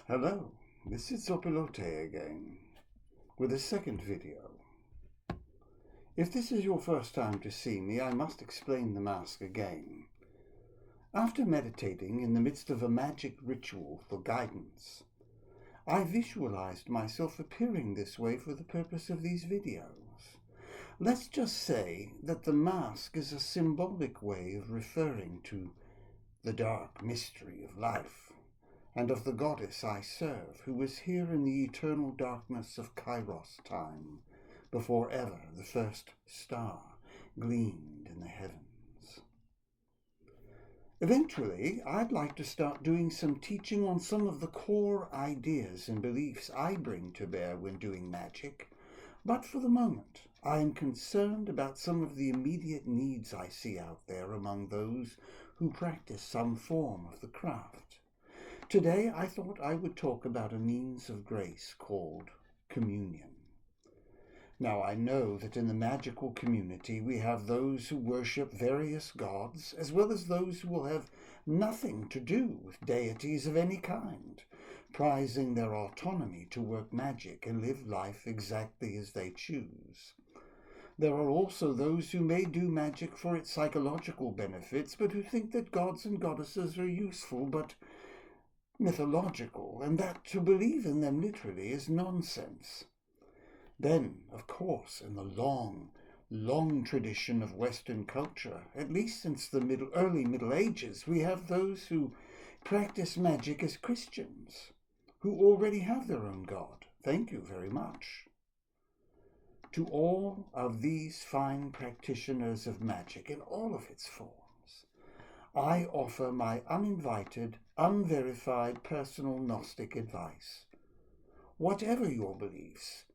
Hello, this is Zopilotay again, with a second video. If this is your first time to see me, I must explain the mask again. After meditating in the midst of a magic ritual for guidance, I visualized myself appearing this way for the purpose of these videos. Let's just say that the mask is a symbolic way of referring to the dark mystery of life, and of the goddess I serve, who was here in the eternal darkness of Kairos time, before ever the first star gleamed in the heavens. Eventually, I'd like to start doing some teaching on some of the core ideas and beliefs I bring to bear when doing magic, but for the moment, I am concerned about some of the immediate needs I see out there among those who practice some form of the craft. Today, I thought I would talk about a means of grace called communion. Now, I know that in the magical community we have those who worship various gods, as well as those who will have nothing to do with deities of any kind, prizing their autonomy to work magic and live life exactly as they choose. There are also those who may do magic for its psychological benefits, but who think that gods and goddesses are useful but mythological, and that to believe in them literally is nonsense. Then, of course, in the long tradition of Western culture, at least since the early Middle Ages, we have those who practice magic as Christians, who already have their own God. Thank you very much. To all of these fine practitioners of magic in all of its forms, I offer my uninvited, unverified personal Gnostic advice. Whatever your beliefs,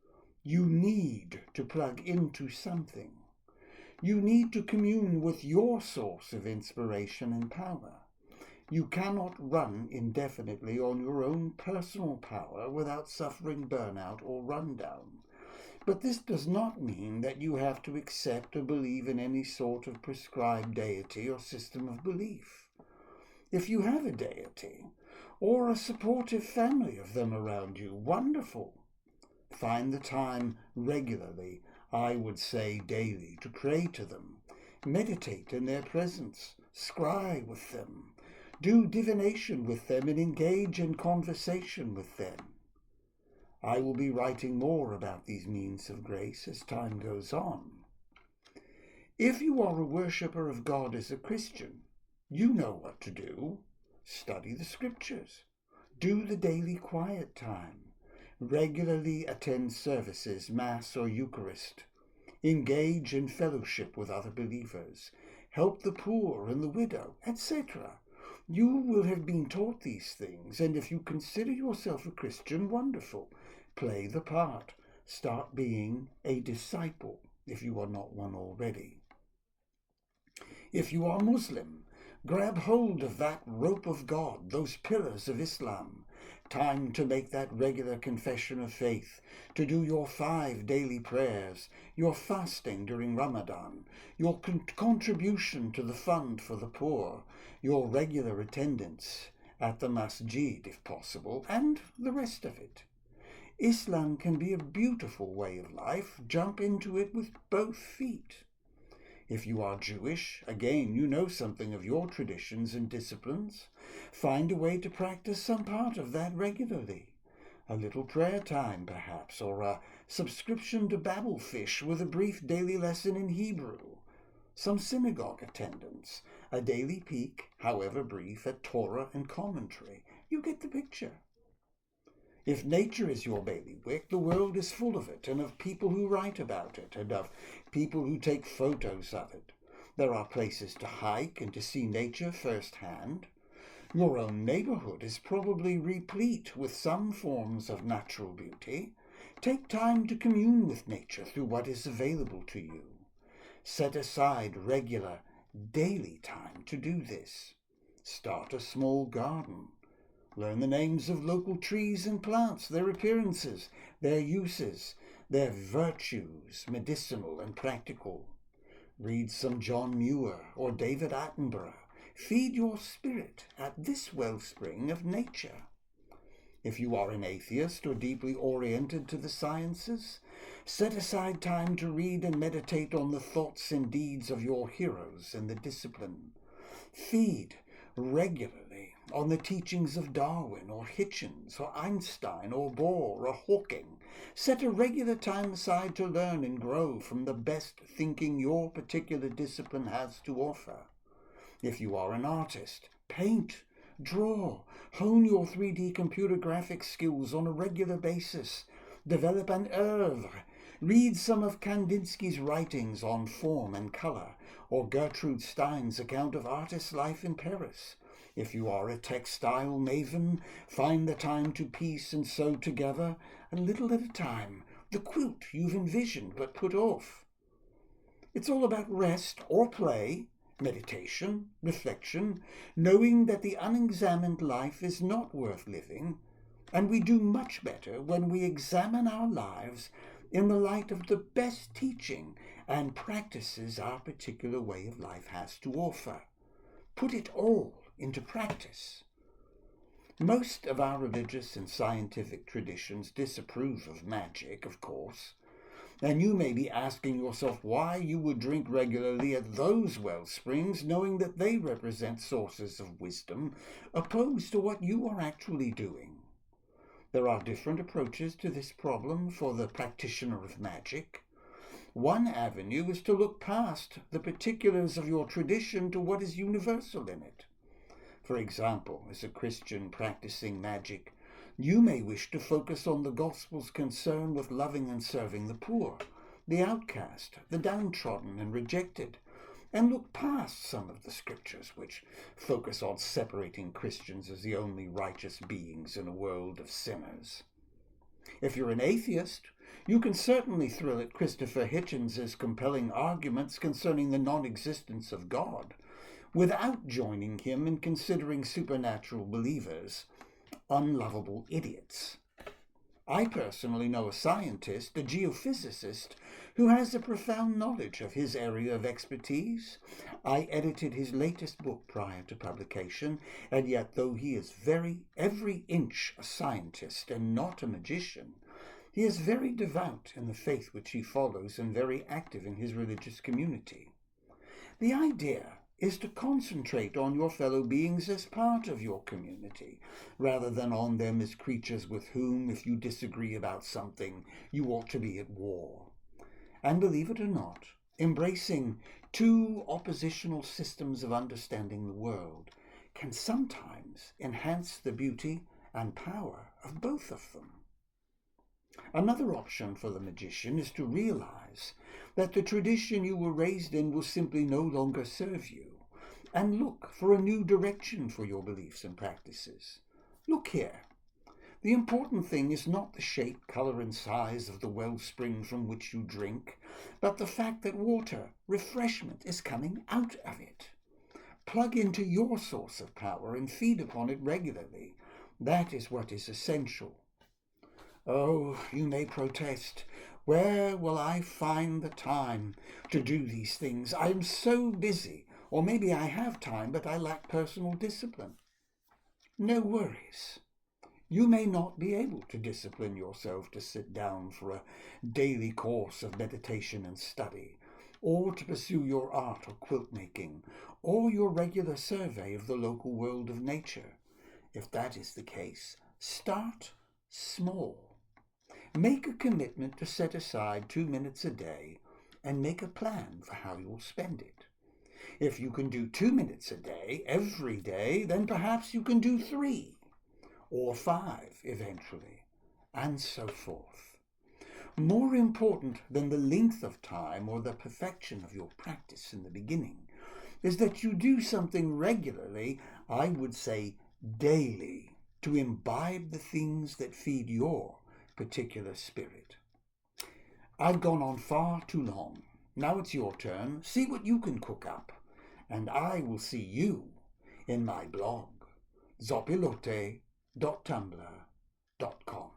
you need to plug into something. You need to commune with your source of inspiration and power. You cannot run indefinitely on your own personal power without suffering burnout or rundown. But this does not mean that you have to accept or believe in any sort of prescribed deity or system of belief. If you have a deity, or a supportive family of them around you, wonderful. Find the time regularly, I would say daily, to pray to them, meditate in their presence, scry with them, do divination with them, and engage in conversation with them. I will be writing more about these means of grace as time goes on. If you are a worshipper of God as a Christian, you know what to do. Study the scriptures. Do the daily quiet time. Regularly attend services, Mass or Eucharist. Engage in fellowship with other believers. Help the poor and the widow, etc. You will have been taught these things, and if you consider yourself a Christian, wonderful. Play the part. Start being a disciple, if you are not one already. If you are Muslim, grab hold of that rope of God, those pillars of Islam. Time to make that regular confession of faith, to do your 5 daily prayers, your fasting during Ramadan, your contribution to the fund for the poor, your regular attendance at the masjid if possible, and the rest of it. Islam can be a beautiful way of life. Jump into it with both feet. If you are Jewish, again, you know something of your traditions and disciplines. Find a way to practice some part of that regularly. A little prayer time, perhaps, or a subscription to Babelfish with a brief daily lesson in Hebrew. Some synagogue attendance, a daily peek, however brief, at Torah and commentary. You get the picture. If nature is your bailiwick, the world is full of it, and of people who write about it, and of people who take photos of it. There are places to hike and to see nature firsthand. Your own neighborhood is probably replete with some forms of natural beauty. Take time to commune with nature through what is available to you. Set aside regular, daily time to do this. Start a small garden. Learn the names of local trees and plants, their appearances, their uses, their virtues, medicinal and practical. Read some John Muir or David Attenborough. Feed your spirit at this wellspring of nature. If you are an atheist or deeply oriented to the sciences, set aside time to read and meditate on the thoughts and deeds of your heroes in the discipline. Feed regularly on the teachings of Darwin or Hitchens or Einstein or Bohr or Hawking. Set a regular time aside to learn and grow from the best thinking your particular discipline has to offer. If you are an artist, paint, draw, hone your 3D computer graphics skills on a regular basis. Develop an oeuvre. Read some of Kandinsky's writings on form and color, or Gertrude Stein's account of artist life in Paris. If you are a textile maven, find the time to piece and sew together, a little at a time, the quilt you've envisioned but put off. It's all about rest or play, meditation, reflection, knowing that the unexamined life is not worth living, and we do much better when we examine our lives in the light of the best teaching and practices our particular way of life has to offer. Put it all into practice. Most of our religious and scientific traditions disapprove of magic, of course, and you may be asking yourself why you would drink regularly at those well springs, knowing that they represent sources of wisdom, opposed to what you are actually doing. There are different approaches to this problem for the practitioner of magic. One avenue is to look past the particulars of your tradition to what is universal in it. For example, as a Christian practicing magic, you may wish to focus on the Gospel's concern with loving and serving the poor, the outcast, the downtrodden and rejected, and look past some of the scriptures which focus on separating Christians as the only righteous beings in a world of sinners. If you're an atheist, you can certainly thrill at Christopher Hitchens' compelling arguments concerning the non-existence of God, without joining him in considering supernatural believers unlovable idiots. I personally know a scientist, a geophysicist, who has a profound knowledge of his area of expertise. I edited his latest book prior to publication, and yet though he is every inch a scientist and not a magician, he is very devout in the faith which he follows and very active in his religious community. The idea is to concentrate on your fellow beings as part of your community, rather than on them as creatures with whom, if you disagree about something, you ought to be at war. And believe it or not, embracing two oppositional systems of understanding the world can sometimes enhance the beauty and power of both of them. Another option for the magician is to realize that the tradition you were raised in will simply no longer serve you, and look for a new direction for your beliefs and practices. Look here. The important thing is not the shape, color, and size of the wellspring from which you drink, but the fact that water, refreshment, is coming out of it. Plug into your source of power and feed upon it regularly. That is what is essential. Oh, you may protest. Where will I find the time to do these things? I am so busy. Or maybe I have time, but I lack personal discipline. No worries. You may not be able to discipline yourself to sit down for a daily course of meditation and study, or to pursue your art or quilt making, or your regular survey of the local world of nature. If that is the case, start small. Make a commitment to set aside 2 minutes a day and make a plan for how you'll spend it. If you can do 2 minutes a day, every day, then perhaps you can do 3 or 5 eventually, and so forth. More important than the length of time or the perfection of your practice in the beginning is that you do something regularly, I would say daily, to imbibe the things that feed your particular spirit. I've gone on far too long. Now it's your turn. See what you can cook up. And I will see you in my blog, zopilotay.tumblr.com.